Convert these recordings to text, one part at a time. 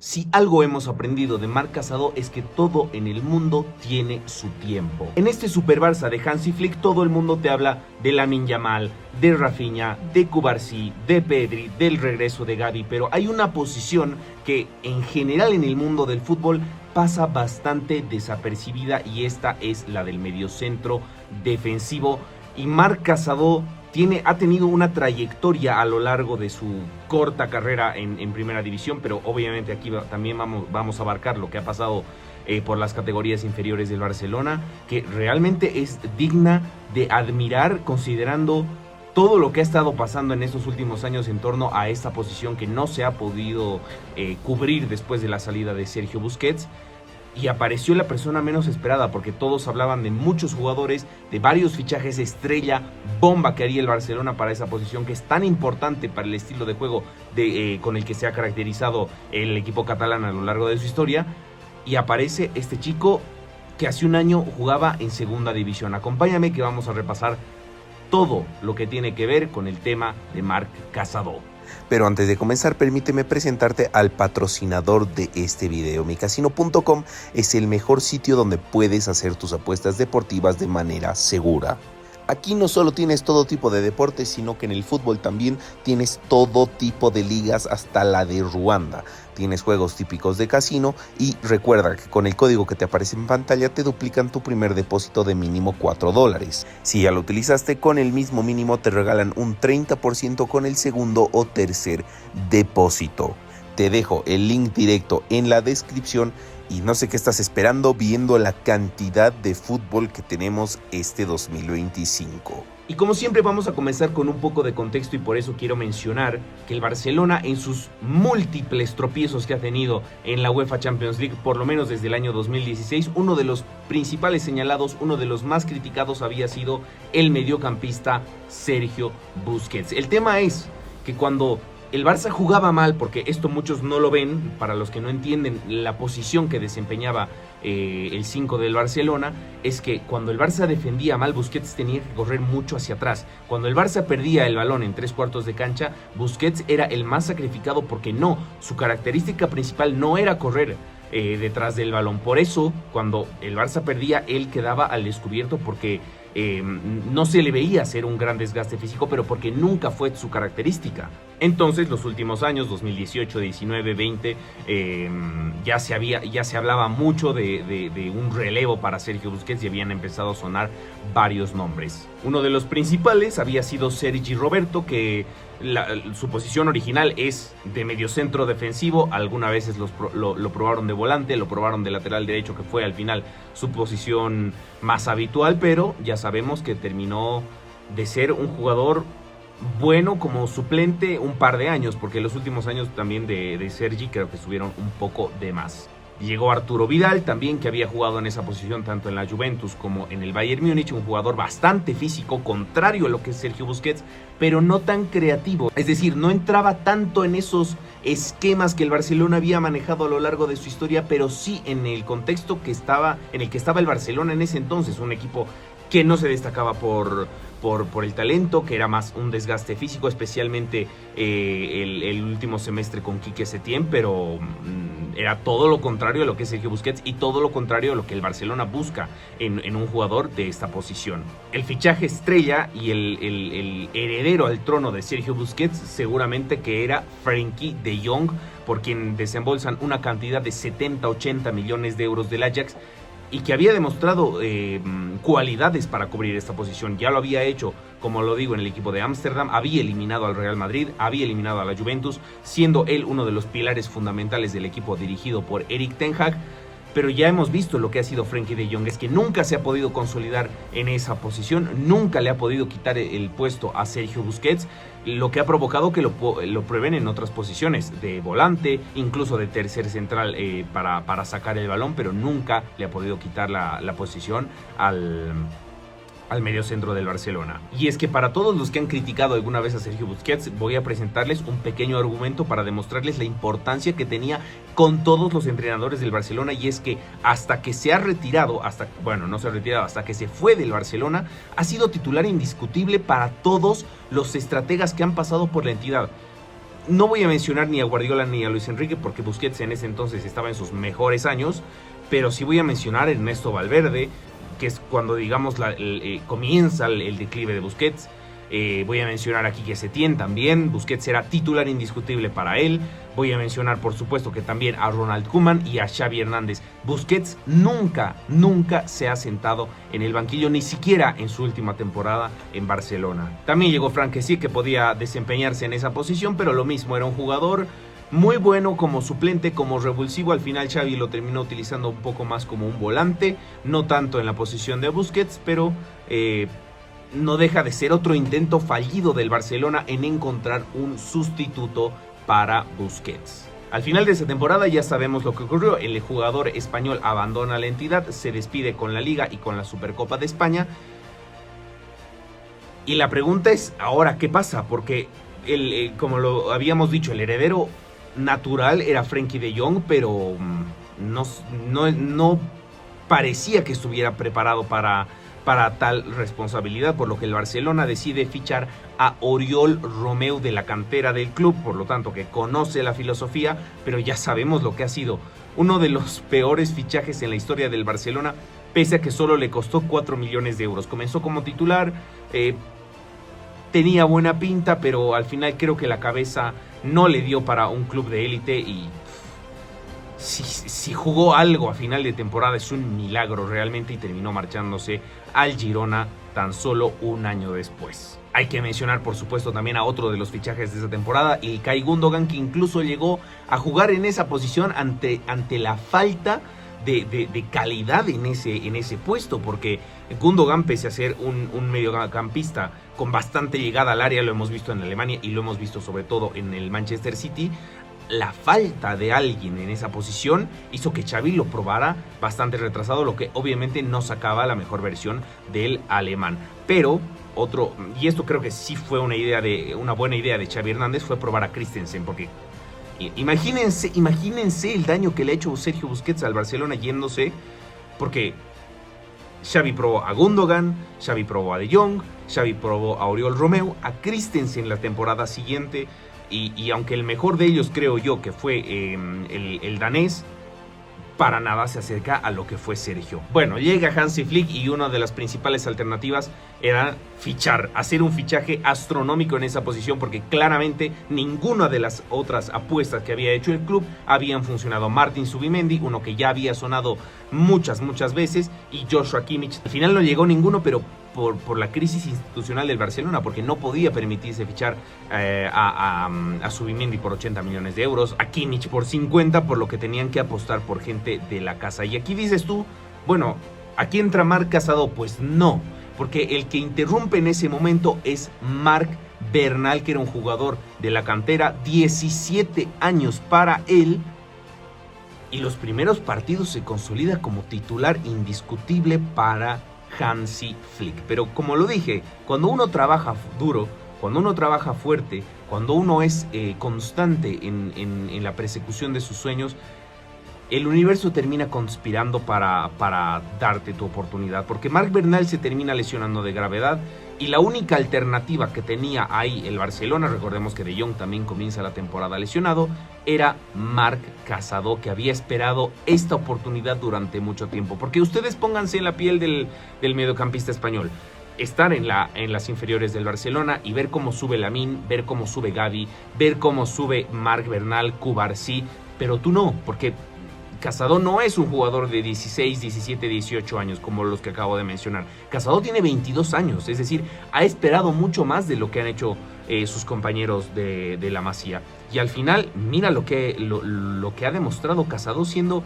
Si algo hemos aprendido de Marc Casado es que todo en el mundo tiene su tiempo. En este Super Barça de Hansi Flick todo el mundo te habla de Lamine Yamal, de Rafinha, de Cubarsí, de Pedri, del regreso de Gavi, pero hay una posición que en general en el mundo del fútbol pasa bastante desapercibida y esta es la del mediocentro defensivo. Y Marc Casado ha tenido una trayectoria a lo largo de su corta carrera en primera división, pero obviamente aquí también vamos a abarcar lo que ha pasado por las categorías inferiores del Barcelona, que realmente es digna de admirar considerando todo lo que ha estado pasando en estos últimos años en torno a esta posición que no se ha podido cubrir después de la salida de Sergio Busquets. Y apareció la persona menos esperada porque todos hablaban de muchos jugadores, de varios fichajes estrella, bomba que haría el Barcelona para esa posición que es tan importante para el estilo de juego con el que se ha caracterizado el equipo catalán a lo largo de su historia. Y aparece este chico que hace un año jugaba en segunda división. Acompáñame que vamos a repasar todo lo que tiene que ver con el tema de Marc Casado. Pero antes de comenzar, permíteme presentarte al patrocinador de este video. Micasino.com es el mejor sitio donde puedes hacer tus apuestas deportivas de manera segura. Aquí no solo tienes todo tipo de deportes, sino que en el fútbol también tienes todo tipo de ligas, hasta la de Ruanda. Tienes juegos típicos de casino y recuerda que con el código que te aparece en pantalla te duplican tu primer depósito de mínimo $4. Si ya lo utilizaste, con el mismo mínimo te regalan un 30% con el segundo o tercer depósito. Te dejo el link directo en la descripción. Y no sé qué estás esperando viendo la cantidad de fútbol que tenemos este 2025. Y como siempre vamos a comenzar con un poco de contexto y por eso quiero mencionar que el Barcelona en sus múltiples tropiezos que ha tenido en la UEFA Champions League, por lo menos desde el año 2016, uno de los principales señalados, uno de los más criticados había sido el mediocampista Sergio Busquets. El tema es que cuando el Barça jugaba mal, porque esto muchos no lo ven, para los que no entienden la posición que desempeñaba el 5 del Barcelona, es que cuando el Barça defendía mal, Busquets tenía que correr mucho hacia atrás. Cuando el Barça perdía el balón en 3/4 de cancha, Busquets era el más sacrificado porque su característica principal no era correr detrás del balón. Por eso, cuando el Barça perdía, él quedaba al descubierto porque no se le veía hacer un gran desgaste físico, pero porque nunca fue su característica. Entonces, los últimos años, 2018, 19, 20, ya se hablaba mucho de un relevo para Sergio Busquets y habían empezado a sonar varios nombres. Uno de los principales había sido Sergi Roberto, que su posición original es de mediocentro defensivo. Algunas veces lo probaron de volante, lo probaron de lateral derecho, que fue al final su posición más habitual, pero ya sabemos que terminó de ser un jugador bueno como suplente un par de años, porque los últimos años también de Sergi creo que estuvieron un poco de más. Llegó Arturo Vidal también, que había jugado en esa posición tanto en la Juventus como en el Bayern Múnich, un jugador bastante físico, contrario a lo que es Sergio Busquets, pero no tan creativo. Es decir, no entraba tanto en esos esquemas que el Barcelona había manejado a lo largo de su historia, pero sí en el contexto en el que estaba el Barcelona en ese entonces, un equipo que no se destacaba por el talento, que era más un desgaste físico, especialmente el último semestre con Quique Setién, pero era todo lo contrario a lo que es Sergio Busquets y todo lo contrario a lo que el Barcelona busca en un jugador de esta posición. El fichaje estrella y el heredero al trono de Sergio Busquets seguramente que era Frenkie de Jong, por quien desembolsan una cantidad de 70-80 millones de euros del Ajax, y que había demostrado cualidades para cubrir esta posición. Ya lo había hecho, como lo digo, en el equipo de Ámsterdam, había eliminado al Real Madrid, había eliminado a la Juventus, siendo él uno de los pilares fundamentales del equipo dirigido por Erik ten Hag. Pero ya hemos visto lo que ha sido Frenkie de Jong, es que nunca se ha podido consolidar en esa posición, nunca le ha podido quitar el puesto a Sergio Busquets, lo que ha provocado que lo prueben en otras posiciones, de volante, incluso de tercer central para sacar el balón, pero nunca le ha podido quitar la posición al mediocentro del Barcelona. Y es que para todos los que han criticado alguna vez a Sergio Busquets, voy a presentarles un pequeño argumento para demostrarles la importancia que tenía con todos los entrenadores del Barcelona, y es que hasta que se ha retirado, hasta que se fue del Barcelona, ha sido titular indiscutible para todos los estrategas que han pasado por la entidad. no voy a mencionar ni a Guardiola ni a Luis Enrique porque Busquets en ese entonces estaba en sus mejores años, pero sí voy a mencionar a Ernesto Valverde, que es cuando, digamos, comienza el declive de Busquets. Voy a mencionar a Quique Setién también. Busquets era titular indiscutible para él. Voy a mencionar, por supuesto, que también a Ronald Koeman y a Xavi Hernández. Busquets nunca se ha sentado en el banquillo, ni siquiera en su última temporada en Barcelona. También llegó Franck Kessie, que podía desempeñarse en esa posición, pero lo mismo, era un jugador muy bueno como suplente, como revulsivo. Al final Xavi lo terminó utilizando un poco más como un volante, no tanto en la posición de Busquets, pero no deja de ser otro intento fallido del Barcelona en encontrar un sustituto para Busquets. Al final de esa temporada ya sabemos lo que ocurrió. El jugador español abandona la entidad, se despide con la Liga y con la Supercopa de España. Y la pregunta es, ¿ahora qué pasa? Porque, como lo habíamos dicho, el heredero natural era Frenkie de Jong, pero no parecía que estuviera preparado para tal responsabilidad, por lo que el Barcelona decide fichar a Oriol Romeu de la cantera del club, por lo tanto que conoce la filosofía, pero ya sabemos lo que ha sido uno de los peores fichajes en la historia del Barcelona, pese a que solo le costó 4 millones de euros. Comenzó como titular, tenía buena pinta, pero al final creo que la cabeza no le dio para un club de élite y si jugó algo a final de temporada es un milagro realmente, y terminó marchándose al Girona tan solo un año después. Hay que mencionar, por supuesto, también a otro de los fichajes de esa temporada, Ilkay Gundogan, que incluso llegó a jugar en esa posición ante la falta de calidad en ese puesto, porque Gundogan, pese a ser un mediocampista con bastante llegada al área, lo hemos visto en Alemania y lo hemos visto sobre todo en el Manchester City, la falta de alguien en esa posición hizo que Xavi lo probara bastante retrasado, lo que obviamente no sacaba la mejor versión del alemán. Pero y esto creo que sí fue una buena idea de Xavi Hernández, fue probar a Christensen, porque imagínense el daño que le ha hecho Sergio Busquets al Barcelona yéndose, porque Xavi probó a Gundogan, Xavi probó a De Jong, Xavi probó a Oriol Romeu, a Christensen la temporada siguiente. Y aunque el mejor de ellos creo yo que fue el danés, para nada se acerca a lo que fue Sergio. Bueno, llega Hansi Flick y una de las principales alternativas era hacer un fichaje astronómico en esa posición, porque claramente ninguna de las otras apuestas que había hecho el club habían funcionado. Martin Zubimendi, uno que ya había sonado muchas veces, y Joshua Kimmich. Al final no llegó ninguno, pero por la crisis institucional del Barcelona, porque no podía permitirse fichar a Zubimendi por 80 millones de euros, a Kimmich por 50, por lo que tenían que apostar por gente de la casa. Y aquí dices tú, bueno, ¿aquí entra Marc Casado? Pues no, porque el que interrumpe en ese momento es Marc Bernal, que era un jugador de la cantera, 17 años para él, y los primeros partidos se consolida como titular indiscutible para Hansi Flick. Pero como lo dije, cuando uno trabaja duro, cuando uno trabaja fuerte, cuando uno es constante en la persecución de sus sueños, el universo termina conspirando para darte tu oportunidad, porque Marc Bernal se termina lesionando de gravedad y la única alternativa que tenía ahí el Barcelona, recordemos que De Jong también comienza la temporada lesionado, era Marc Casado, que había esperado esta oportunidad durante mucho tiempo. Porque ustedes pónganse en la piel del mediocampista español, estar en las inferiores del Barcelona y ver cómo sube Lamine, ver cómo sube Gavi, ver cómo sube Marc Bernal, Cubarsí, pero tú no, porque Casado no es un jugador de 16, 17, 18 años como los que acabo de mencionar. Casado tiene 22 años, es decir, ha esperado mucho más de lo que han hecho sus compañeros de la Masía. Y al final, mira lo que ha demostrado Casado, siendo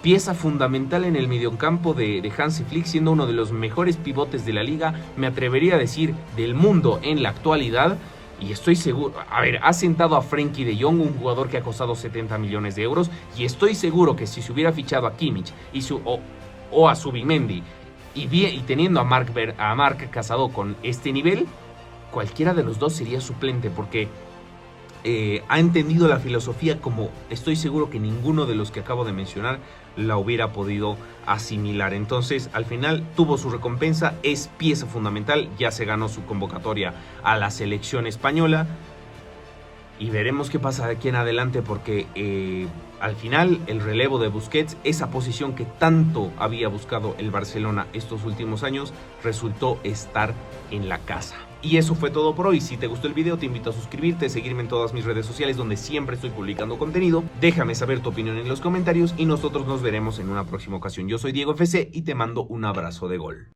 pieza fundamental en el mediocampo de Hansi Flick, siendo uno de los mejores pivotes de la liga, me atrevería a decir del mundo en la actualidad. Y estoy seguro, ha sentado a Frenkie de Jong, un jugador que ha costado 70 millones de euros, y estoy seguro que si se hubiera fichado a Kimmich o a Zubimendi y teniendo a Marc Casado con este nivel, cualquiera de los dos sería suplente, porque ha entendido la filosofía como estoy seguro que ninguno de los que acabo de mencionar la hubiera podido asimilar. Entonces, al final tuvo su recompensa, es pieza fundamental, ya se ganó su convocatoria a la selección española. y veremos qué pasa de aquí en adelante, porque al final el relevo de Busquets, esa posición que tanto había buscado el Barcelona estos últimos años, resultó estar en la casa. Y eso fue todo por hoy. Si te gustó el video, te invito a suscribirte, seguirme en todas mis redes sociales donde siempre estoy publicando contenido. Déjame saber tu opinión en los comentarios y nosotros nos veremos en una próxima ocasión. Yo soy Diego FC y te mando un abrazo de gol.